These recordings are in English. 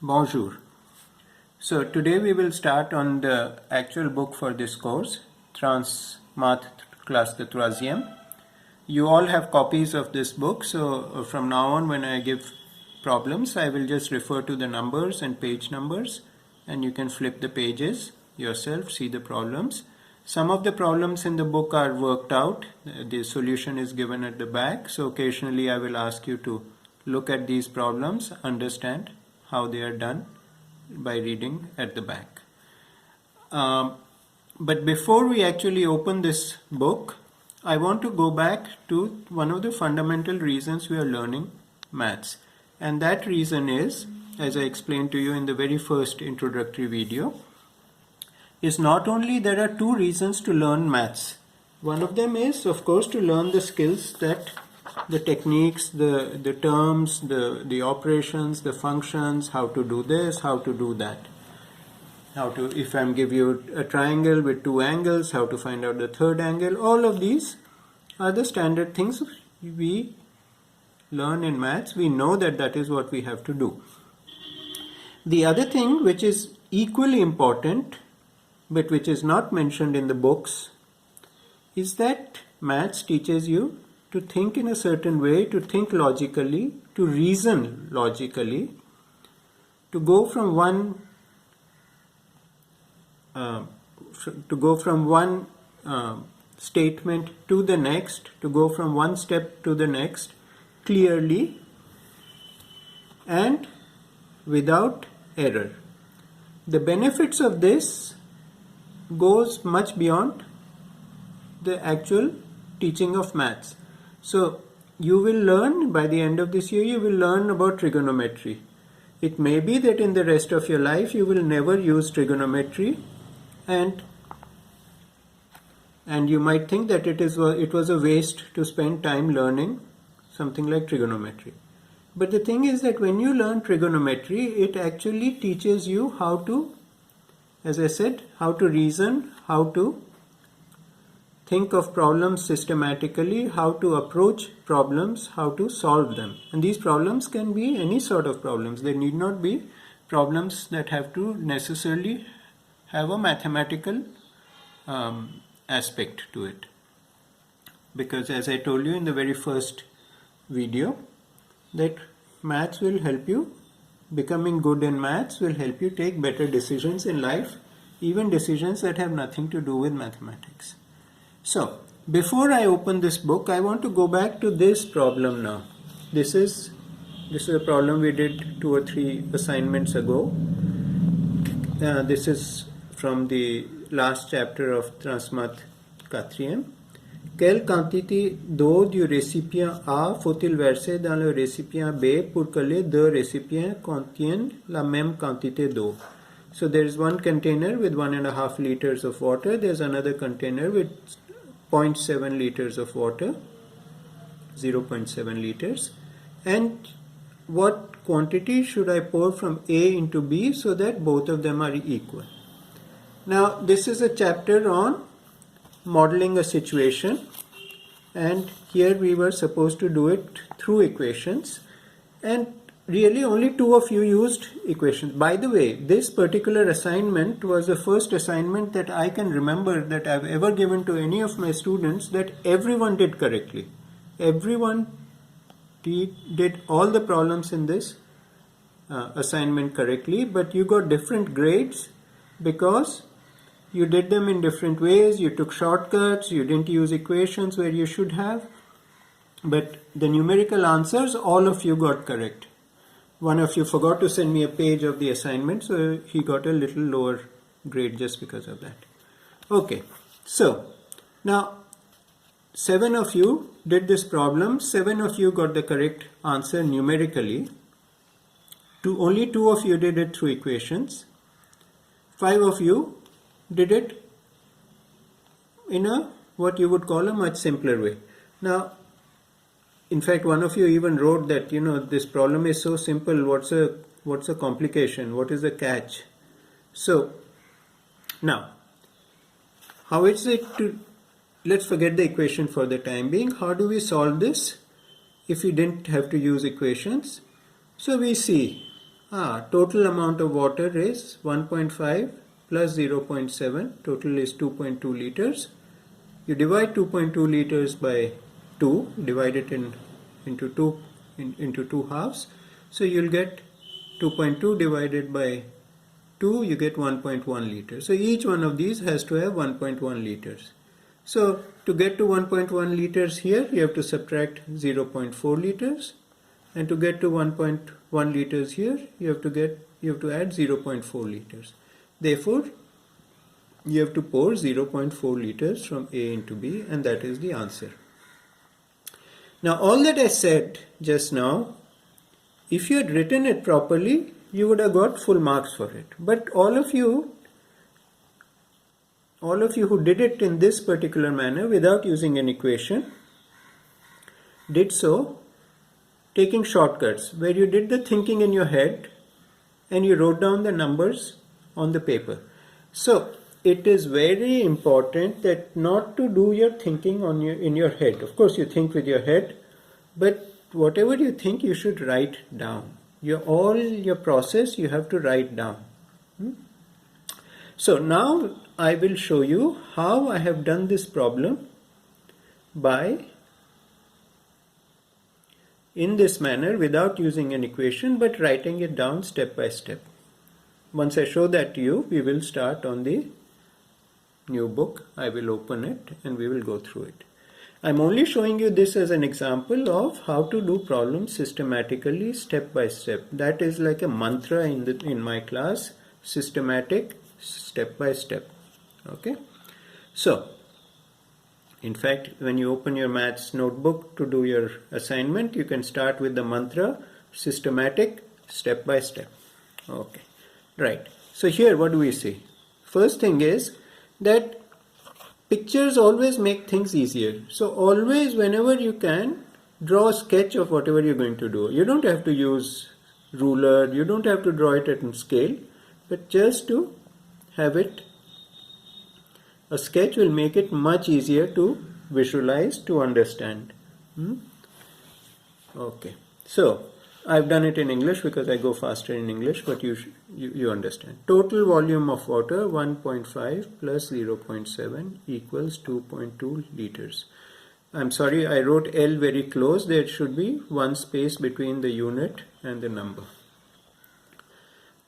Bonjour. So today we will start on the actual book for this course, Trans Math Classe de Troisième. You all have copies of this book, so from now on when I give problems, I will just refer to the numbers and page numbers, and you can flip the pages yourself, see the problems. Some of the problems in the book are worked out. The solution is given at the back, so occasionally I will ask you to look at these problems, understand how they are done by reading at the back. But before we actually open this book, I want to go back to one of the fundamental reasons we are learning maths. And that reason is, as I explained to you in the very first introductory video, is not only there are two reasons to learn maths. One of them is, of course, to learn the skills that the techniques, the terms, the operations, the functions, how to do this, how to do that. How to, if I'm give you a triangle with two angles, how to find out the third angle. All of these are the standard things we learn in maths. We know that that is what we have to do. The other thing which is equally important, but which is not mentioned in the books, is that maths teaches you to think in a certain way, to think logically, to reason logically, to go from one statement to the next, to go from one step to the next clearly and without error. The benefits of this goes much beyond the actual teaching of maths. So you will learn, by the end of this year, you will learn about trigonometry. It may be that in the rest of your life you will never use trigonometry, and you might think that it was a waste to spend time learning something like trigonometry. But the thing is that when you learn trigonometry, it actually teaches you how to, as I said, how to reason, how to think of problems systematically, how to approach problems, how to solve them. And these problems can be any sort of problems. They need not be problems that have to necessarily have a mathematical aspect to it. Because as I told you in the very first video, that maths will help you, becoming good in maths will help you take better decisions in life, even decisions that have nothing to do with mathematics. So, before I open this book, I want to go back to this problem now. This is a problem we did 2 or 3 assignments ago. This is from the last chapter of Transmath Quatrième. Quelle quantité d'eau du récipient A faut-il verser dans le récipient B pour que les deux récipients contiennent la même quantité d'eau? So there is one container with 1.5 liters of water. There is another container with 0.7 liters of water, 0.7 liters. And what quantity should I pour from A into B so that both of them are equal? Now, this is a chapter on modeling a situation, and here we were supposed to do it through equations, and really only 2 of you used equations. By the way, this particular assignment was the first assignment that I can remember that I've ever given to any of my students that everyone did correctly. Everyone did all the problems in this assignment correctly, but you got different grades because you did them in different ways, you took shortcuts, you didn't use equations where you should have, but the numerical answers all of you got correct. One of you forgot to send me a page of the assignment, so he got a little lower grade just because of that. Okay, so now 7 of you did this problem, 7 of you got the correct answer numerically, only 2 of you did it through equations, 5 of you did it in a what you would call a much simpler way. Now, in fact, one of you even wrote that, this problem is so simple, what's a complication, what is the catch? So, now, how is it to, let's forget the equation for the time being. How do we solve this if we didn't have to use equations? So we see, Total amount of water is 1.5 plus 0.7, total is 2.2 liters. You divide 2.2 liters by 2, divide it into two halves. So you'll get 2.2 divided by 2, you get 1.1 liters. So each one of these has to have 1.1 liters. So to get to 1.1 liters here, you have to subtract 0.4 liters. And to get to 1.1 liters here, you have to add 0.4 liters. Therefore, you have to pour 0.4 liters from A into B, and that is the answer. Now, all that I said just now, if you had written it properly, you would have got full marks for it. But all of you who did it in this particular manner without using an equation did so taking shortcuts, where you did the thinking in your head and you wrote down the numbers on the paper. So it is very important that not to do your thinking in your head. Of course, you think with your head, but whatever you think, you should write down. All your process you have to write down. So now I will show you how I have done this problem in this manner without using an equation, but writing it down step by step. Once I show that to you, we will start on the new book. I will open it and we will go through it. I'm only showing you this as an example of how to do problems systematically, step by step. That is like a mantra in my class, systematic, step by step. Okay. So, in fact, when you open your maths notebook to do your assignment, you can start with the mantra, systematic, step by step. Okay. Right. So here, what do we see? First thing is that pictures always make things easier. So always, whenever you can, draw a sketch of whatever you're going to do. You don't have to use ruler, you don't have to draw it at scale, but just to have it, a sketch will make it much easier to visualize, to understand. Okay. So I've done it in English because I go faster in English, but you understand. Total volume of water 1.5 plus 0.7 equals 2.2 liters. I'm sorry, I wrote L very close. There should be one space between the unit and the number.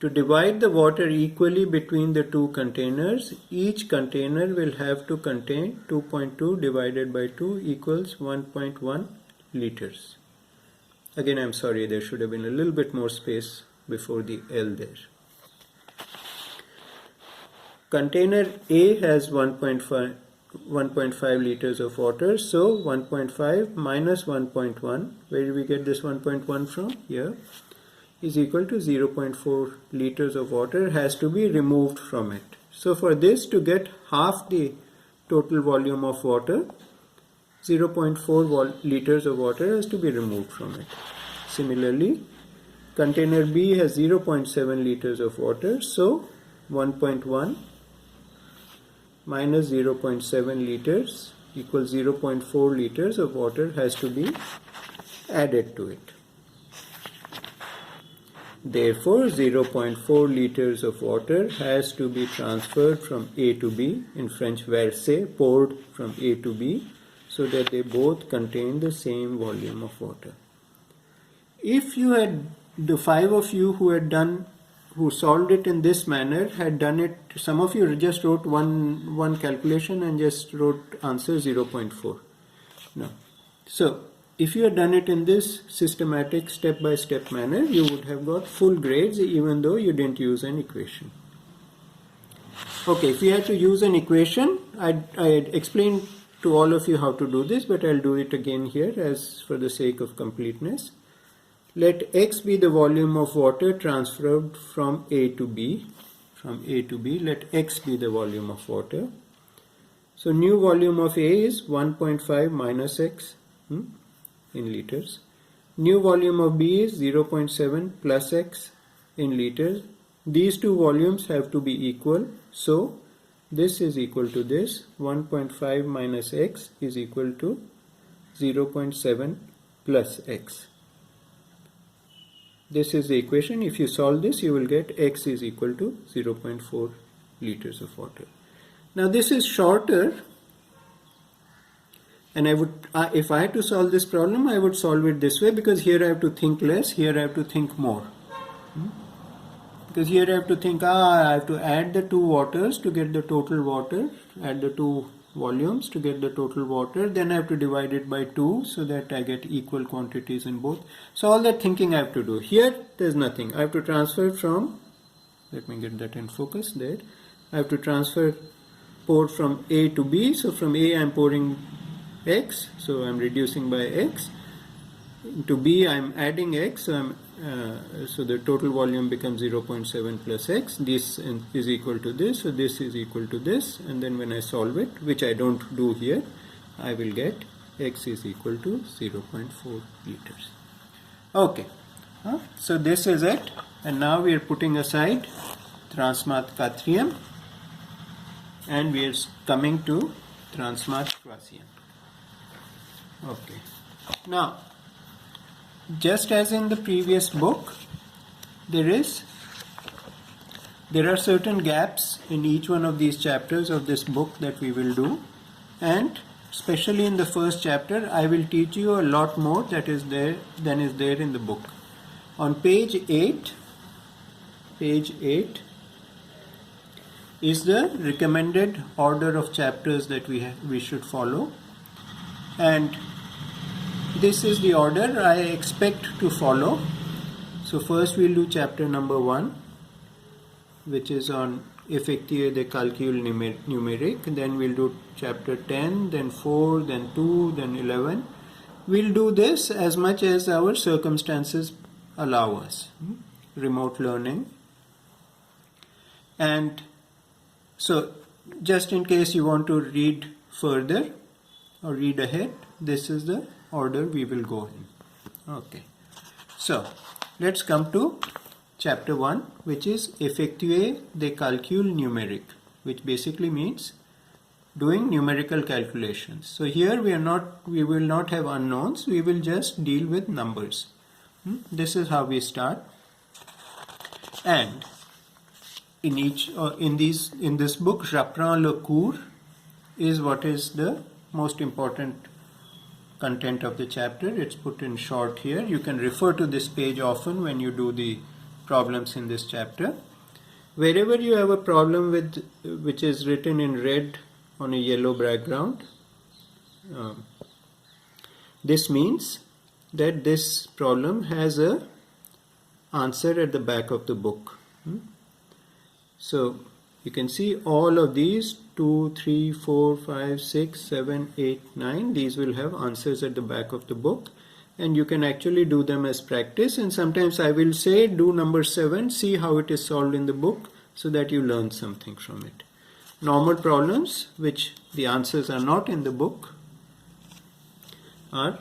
To divide the water equally between the two containers, each container will have to contain 2.2 divided by 2 equals 1.1 liters. Again, I'm sorry, there should have been a little bit more space before the L there. Container A has 1.5 liters of water, so 1.5 minus 1.1, where do we get this 1.1 from? Here, is equal to 0.4 liters of water has to be removed from it. So for this to get half the total volume of water, 0.4 liters of water has to be removed from it. Similarly, container B has 0.7 liters of water, so 1.1 minus 0.7 liters equals 0.4 liters of water has to be added to it. Therefore, 0.4 liters of water has to be transferred from A to B, in French verser, poured from A to B, so that they both contain the same volume of water. If you had, the 5 of you who solved it in this manner had done it, some of you just wrote one calculation and just wrote answer 0.4. No. So, if you had done it in this systematic step-by-step manner, you would have got full grades even though you didn't use an equation. Okay, if you had to use an equation, I explained to all of you how to do this, but I'll do it again here as for the sake of completeness. Let X be the volume of water transferred from A to B. From A to B, let X be the volume of water. So new volume of A is 1.5 minus X in liters. New volume of B is 0.7 plus X in liters. These two volumes have to be equal. So this is equal to this. 1.5 minus X is equal to 0.7 plus X. This is the equation. If you solve this, you will get x is equal to 0.4 liters of water. Now this is shorter, and if I had to solve this problem, I would solve it this way, because here I have to think less, here I have to think more. Because here I have to think, I have to add the two waters to get the total water, add the two volumes to get the total water, then I have to divide it by 2 so that I get equal quantities in both. So all that thinking I have to do. Here there's nothing. I have to transfer from, let me get that in focus there, I have to pour from A to B. So from A I'm pouring X, so I'm reducing by X. To B I'm adding X, so so the total volume becomes 0.7 plus X. This is equal to this, so this is equal to this, and then when I solve it, which I don't do here, I will get X is equal to 0.4 liters. Okay, so this is it, and now we are putting aside Transmat Catrium and we are coming to Transmat Croatian. Okay, now just as in the previous book, there are certain gaps in each one of these chapters of this book that we will do, and especially in the first chapter I will teach you a lot more that is there than is there in the book. On page 8 is the recommended order of chapters that we should follow, and this is the order I expect to follow. So first we'll do chapter number 1, which is on effective de calcul numérique. Then we'll do chapter 10, then 4, then 2, then 11. We'll do this as much as our circumstances allow us. Remote learning. And so just in case you want to read further or read ahead, this is the order we will go in. Okay, so let's come to chapter 1, which is Effectuer des calculs numériques, which basically means doing numerical calculations. So here we will not have unknowns, we will just deal with numbers. This is how we start, and in this book, J'apprends le cours is what is the most important content of the chapter. It's put in short here. You can refer to this page often when you do the problems in this chapter. Wherever you have a problem with which is written in red on a yellow background, this means that this problem has a answer at the back of the book. So you can see all of these 2, 3, 4, 5, 6, 7, 8, 9. These will have answers at the back of the book, and you can actually do them as practice. And sometimes I will say do number 7, see how it is solved in the book, so that you learn something from it. Normal problems which the answers are not in the book are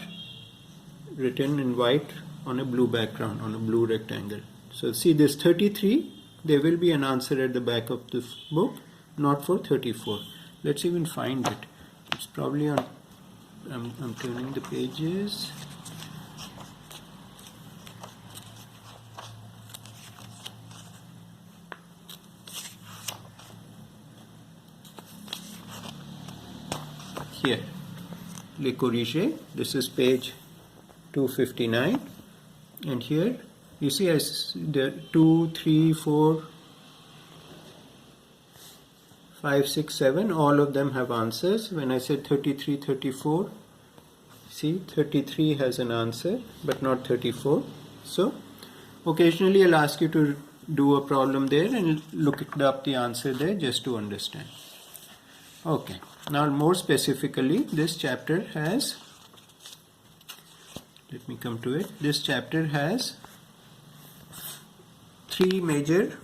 written in white on a blue background, on a blue rectangle. So see this 33, there will be an answer at the back of the book, not for 34. Let's even find it. It's probably on, I'm turning the pages. Here, Les Corrigés, this is page 259, and here you see there 2, 3, 4, 5, 6, 7, all of them have answers. When I said 33, 34, see 33 has an answer but not 34. So occasionally I'll ask you to do a problem there and look up the answer there just to understand. Okay, now more specifically, this chapter has, let me come to it, this chapter has 3 major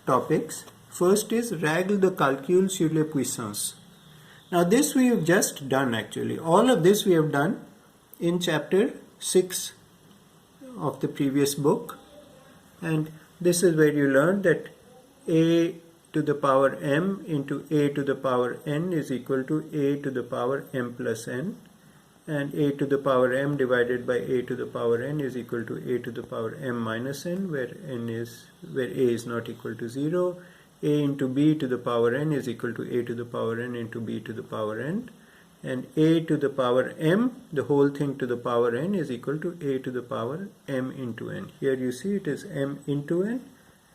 topics. First is règle de calcul sur les puissances. Now this we have just done actually. All of this we have done in chapter 6 of the previous book, and this is where you learn that a to the power m into a to the power n is equal to a to the power m plus n, and a to the power m divided by a to the power n is equal to a to the power m minus n, where a is not equal to 0. A into b to the power n is equal to a to the power n into b to the power n, and a to the power m, the whole thing to the power n, is equal to a to the power m into n. Here you see it is m into n,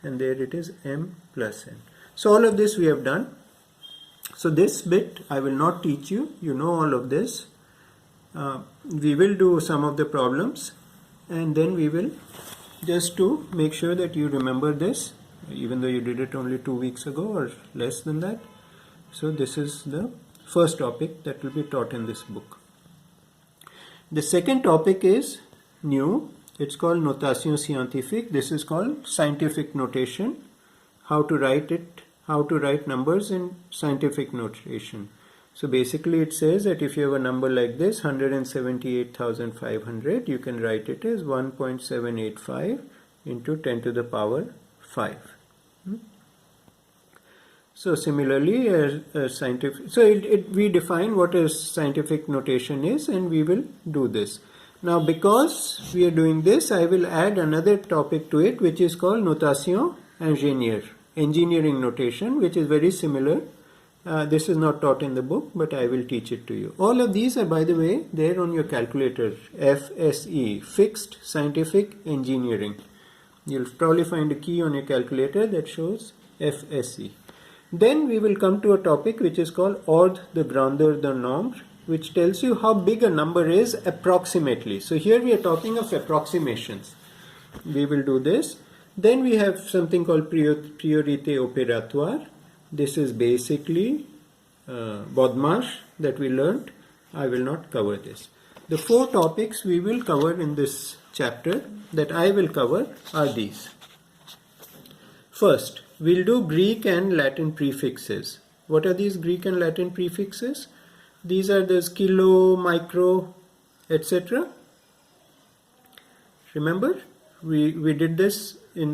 and there it is m plus n. So all of this we have done. So this bit I will not teach you, you know all of this. We will do some of the problems, and then we will, just to make sure that you remember this, even though you did it only 2 weeks ago or less than that. So this is the first topic that will be taught in this book. The second topic is new. It's called Notation Scientifique. This is called scientific notation. How to write it, how to write numbers in scientific notation. So basically it says that if you have a number like this, 178,500, you can write it as 1.785 into 10 to the power 5. So similarly, we define what a scientific notation is, and we will do this. Now because we are doing this, I will add another topic to it, which is called Notation Ingénieur, engineering notation, which is very similar. This is not taught in the book, but I will teach it to you. All of these are, by the way, there on your calculator, FSE, Fixed Scientific Engineering. You'll probably find a key on your calculator that shows FSE. Then we will come to a topic which is called Ordre de Grandeur d'un Nombre, which tells you how big a number is approximately. So here we are talking of approximations. We will do this. Then we have something called Priorité Opératoire. This is basically Bodmarsh that we learnt. I will not cover this. The 4 topics we will cover in this chapter that I will cover are these. First, we'll do Greek and Latin prefixes. What are these Greek and Latin prefixes? These are the kilo, micro, etc. Remember, we did this in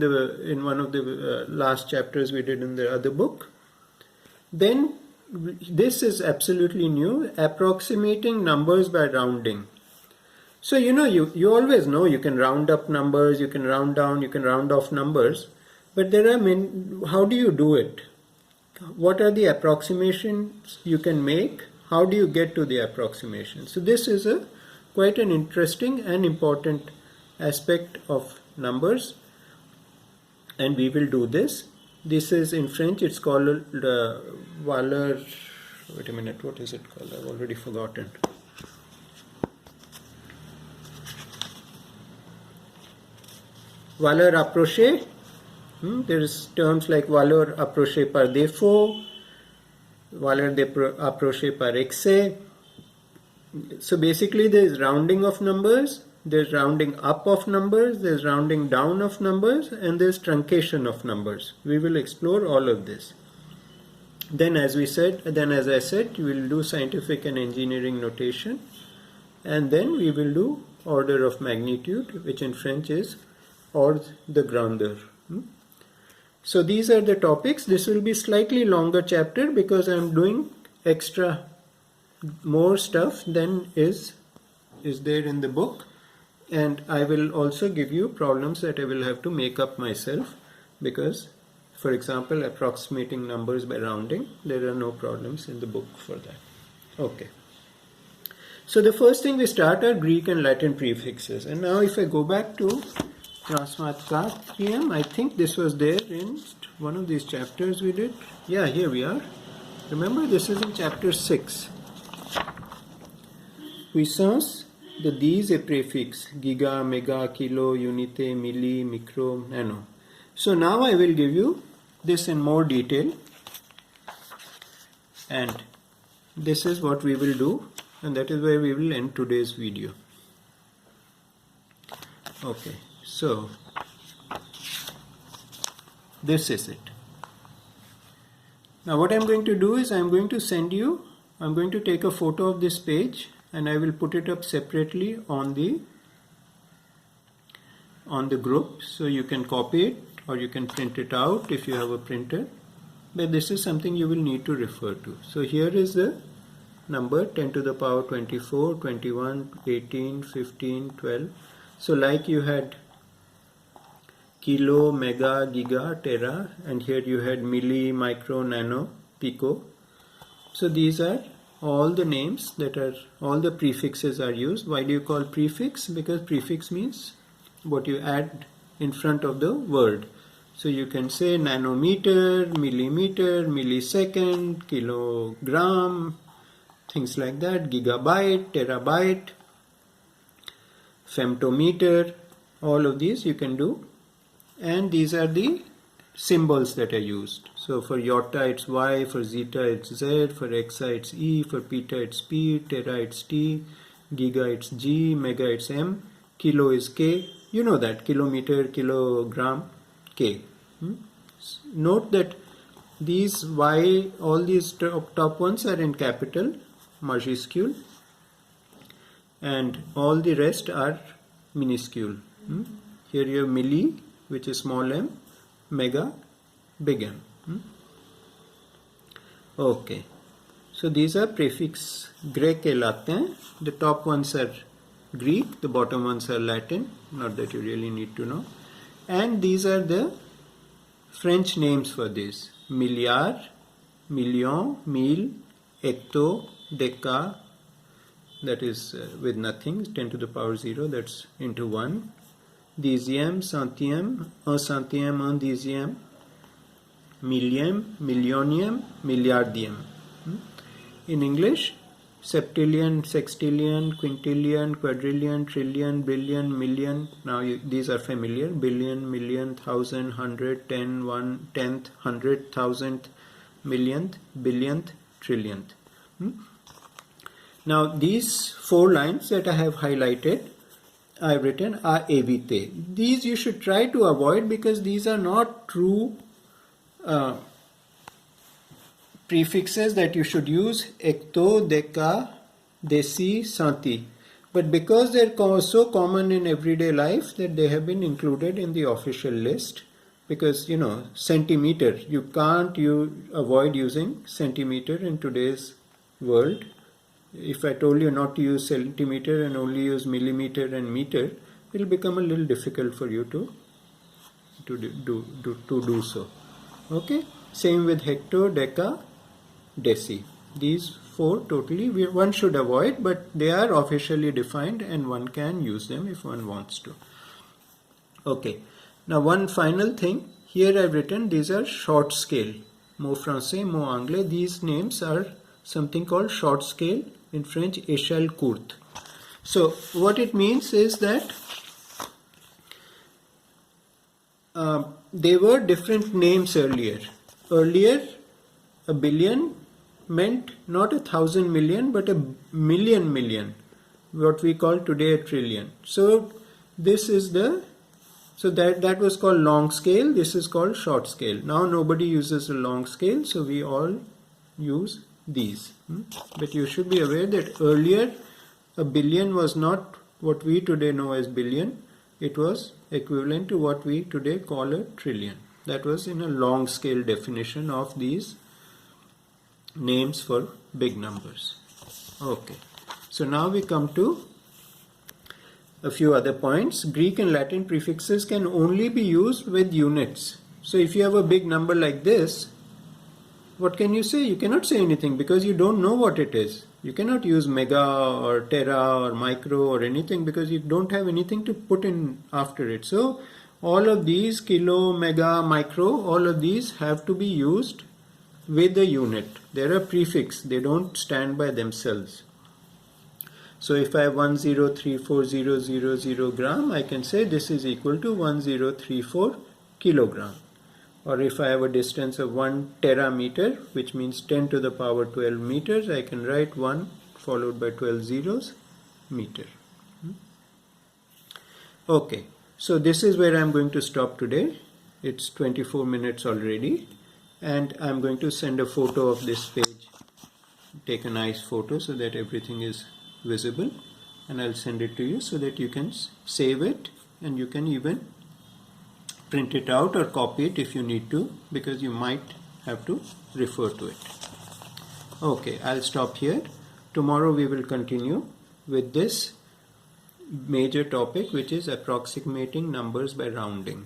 one of the last chapters we did in the other book. Then this is absolutely new, approximating numbers by rounding. So you always know you can round up numbers, you can round down, you can round off numbers, but there are how do you do it? What are the approximations you can make? How do you get to the approximation? So this is quite an interesting and important aspect of numbers, and we will do this. This is in French, it's called valeur. Wait a minute, what is it called? I've already forgotten. Valeur approchée. There's terms like valeur approchée par défaut, valeur approchée par excès. So basically there's rounding of numbers, there's rounding up of numbers, there's rounding down of numbers, and there's truncation of numbers. We will explore all of this. Then as I said, we will do scientific and engineering notation, and then we will do order of magnitude, which in French is ordre de grandeur. So these are the topics. This will be slightly longer chapter because I am doing more stuff than is there in the book. And I will also give you problems that I will have to make up myself because, for example, approximating numbers by rounding, there are no problems in the book for that. Okay. So the first thing we start are Greek and Latin prefixes. And now if I go back to Transmat 4, I think this was there in one of these chapters we did. Yeah, here we are. Remember, this is in chapter 6. Puissance de 10 et préfixe, giga, mega, kilo, unité, milli, micro, nano. So now I will give you this in more detail, and this is what we will do, and that is where we will end today's video. Okay, so this is it. Now what I am going to do is I am going to take a photo of this page and I will put it up separately on the group, so you can copy it or you can print it out if you have a printer, but this is something you will need to refer to. So here is the number 10 to the power 24, 21, 18, 15, 12. So like you had kilo, mega, giga, tera, and here you had milli, micro, nano, pico. So these are all the names that are, all the prefixes are used. Why do you call prefix? Because prefix means what you add in front of the word. So you can say nanometer, millimeter, millisecond, kilogram, things like that, gigabyte, terabyte, femtometer, all of these you can do. And these are the symbols that are used. So for iota it's Y, for zeta it's Z, for hexa it's E, for peta it's P, tera it's T, giga it's G, mega it's M, kilo is K. You know that, kilometer, kilogram, K. Note that these Y, all these top ones are in capital, majuscule, and all the rest are minuscule. Here you have milli, which is small m, mega, big M. Okay, so these are prefix Greek कहलाते हैं. The top ones are Greek, the bottom ones are Latin, not that you really need to know. And these are the French names for this: milliard, million, mille, hecto, deca, that is with nothing, 10 to the power 0, that's into 1. Dixième, centième, un centième, un dixième, millième, millionième, milliardième. In English, septillion, sextillion, quintillion, quadrillion, trillion, billion, million. Now these are familiar: billion, million, thousand, hundred, ten, one, tenth, hundred, thousandth, millionth, billionth, trillionth. Now these 4 lines that I have highlighted, I have written are evite. These you should try to avoid because these are not true prefixes that you should use: hecto, deca, deci, centi. But because they are so common in everyday life that they have been included in the official list. Because you know, centimeter, you can't avoid using centimeter in today's world. If I told you not to use centimeter and only use millimeter and meter, it will become a little difficult for you to do so. Okay, same with hecto, deca, deci. These 4 totally one should avoid, but they are officially defined and one can use them if one wants to. Okay, now one final thing. Here I've written these are short scale. Mot français, mot anglais. These names are something called short scale, in French échelle courte. So what it means is that there were different names earlier. Earlier, a billion meant not 1,000 million but a million, what we call today a trillion. So this is that was called long scale. This is called short scale. Now nobody uses a long scale, so we all use these. But you should be aware that earlier a billion was not what we today know as billion. It was equivalent to what we today call a trillion. That was in a long scale definition of these names for big numbers. Okay, so now we come to a few other points. Greek and Latin prefixes can only be used with units. So if you have a big number like this, what can you say? You cannot say anything because you don't know what it is. You cannot use mega or tera or micro or anything because you don't have anything to put in after it. So all of these, kilo, mega, micro, all of these have to be used with a unit. They're a prefix. They don't stand by themselves. So if I have 1034,000 gram, I can say this is equal to 1034 kilogram. Or if I have a distance of 1 terameter, which means 10 to the power 12 meters, I can write 1 followed by 12 zeros, meter. Okay, so this is where I'm going to stop today. It's 24 minutes already, and I'm going to send a photo of this page. Take a nice photo so that everything is visible, and I'll send it to you so that you can save it, and you can even print it out or copy it if you need to, because you might have to refer to it. Okay, I'll stop here. tomorrow we will continue with this major topic, which is approximating numbers by rounding.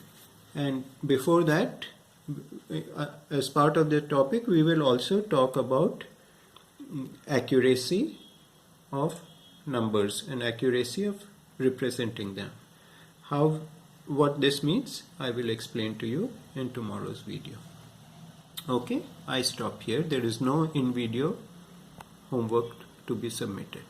And before that, as part of the topic, we will also talk about accuracy of numbers and accuracy of representing them. What this means, I will explain to you in tomorrow's video. Okay, I stop here. There is no in-video homework to be submitted.